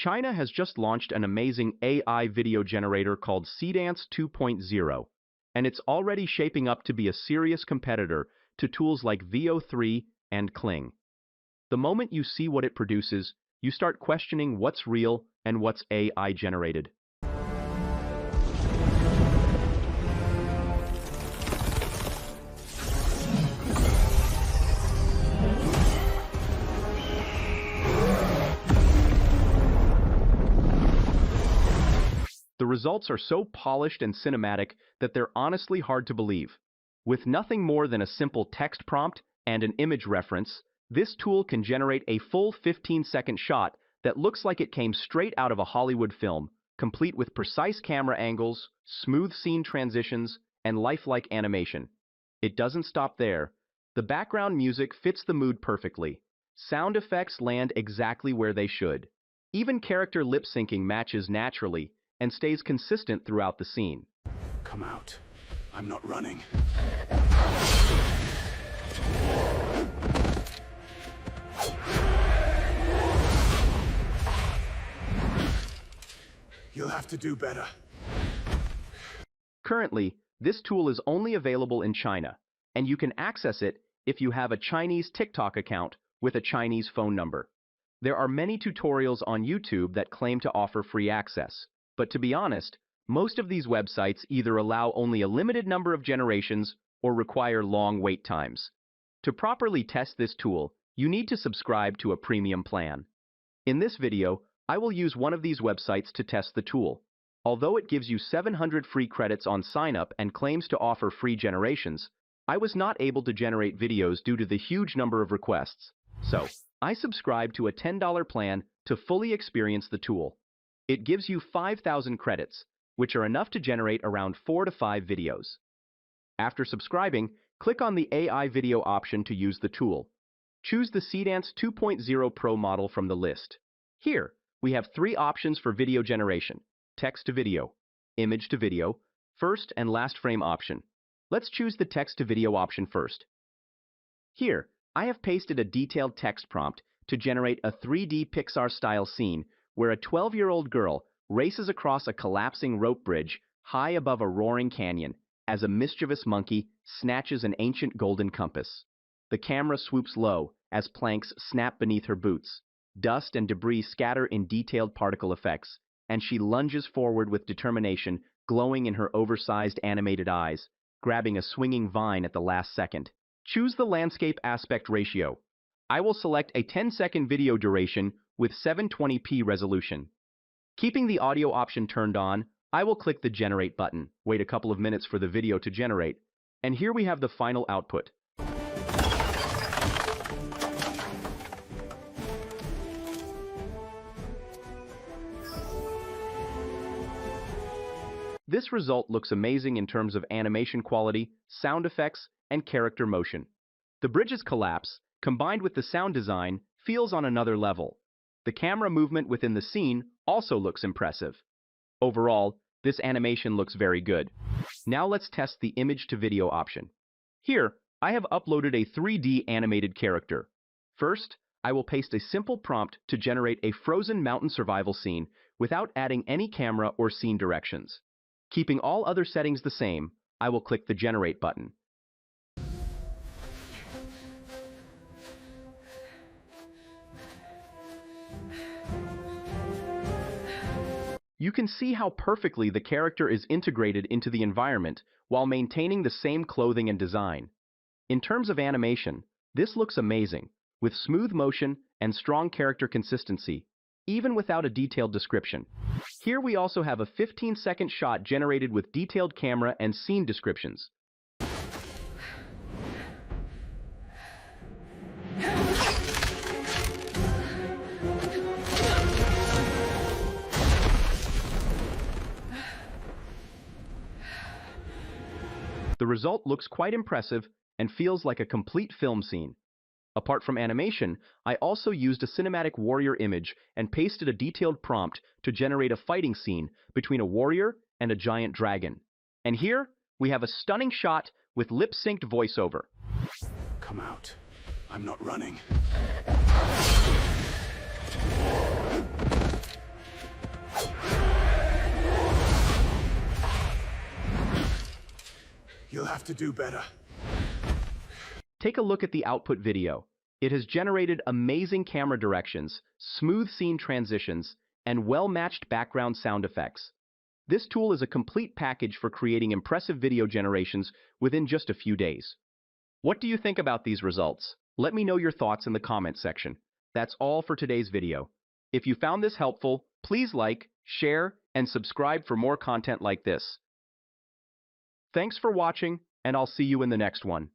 China has just launched an amazing AI video generator called Seedance 2.0, and it's already shaping up to be a serious competitor to tools like VO3 and Kling. The moment you see what it produces, you start questioning what's real and what's AI generated. The results are so polished and cinematic that they're honestly hard to believe. With nothing more than a simple text prompt and an image reference, this tool can generate a full 15-second shot that looks like it came straight out of a Hollywood film, complete with precise camera angles, smooth scene transitions, and lifelike animation. It doesn't stop there. The background music fits the mood perfectly. Sound effects land exactly where they should. Even character lip syncing matches naturally and stays consistent throughout the scene. Come out. I'm not running. You'll have to do better. Currently, this tool is only available in China, and you can access it if you have a Chinese TikTok account with a Chinese phone number. There are many tutorials on YouTube that claim to offer free access, but to be honest, most of these websites either allow only a limited number of generations or require long wait times. To properly test this tool, you need to subscribe to a premium plan. In this video, I will use one of these websites to test the tool. Although it gives you 700 free credits on sign-up and claims to offer free generations, I was not able to generate videos due to the huge number of requests. So, I subscribed to a $10 plan to fully experience the tool. It gives you 5,000 credits, which are enough to generate around 4 to 5 videos. After subscribing, click on the AI video option to use the tool. Choose the Seedance 2.0 Pro model from the list. Here, we have 3 options for video generation: text to video, image to video, first and last frame option. Let's choose the text to video option first. Here, I have pasted a detailed text prompt to generate a 3D Pixar-style scene where a 12-year-old girl races across a collapsing rope bridge high above a roaring canyon as a mischievous monkey snatches an ancient golden compass. The camera swoops low as planks snap beneath her boots. Dust and debris scatter in detailed particle effects, and she lunges forward with determination glowing in her oversized animated eyes, grabbing a swinging vine at the last second. Choose the landscape aspect ratio. I will select a 10-second video duration with 720p resolution. Keeping the audio option turned on, I will click the Generate button, wait a couple of minutes for the video to generate, and here we have the final output. This result looks amazing in terms of animation quality, sound effects, and character motion. The bridge's collapse, combined with the sound design, feels on another level. The camera movement within the scene also looks impressive. Overall, this animation looks very good. Now let's test the image to video option. Here, I have uploaded a 3D animated character. First, I will paste a simple prompt to generate a frozen mountain survival scene without adding any camera or scene directions. Keeping all other settings the same, I will click the Generate button. You can see how perfectly the character is integrated into the environment while maintaining the same clothing and design. In terms of animation, this looks amazing, with smooth motion and strong character consistency, even without a detailed description. Here we also have a 15-second shot generated with detailed camera and scene descriptions. The result looks quite impressive and feels like a complete film scene. Apart from animation, I also used a cinematic warrior image and pasted a detailed prompt to generate a fighting scene between a warrior and a giant dragon. And here, we have a stunning shot with lip-synced voiceover. Come out. I'm not running. You'll have to do better. Take a look at the output video. It has generated amazing camera directions, smooth scene transitions, and well-matched background sound effects. This tool is a complete package for creating impressive video generations within just a few days. What do you think about these results? Let me know your thoughts in the comment section. That's all for today's video. If you found this helpful, please like, share, and subscribe for more content like this. Thanks for watching, and I'll see you in the next one.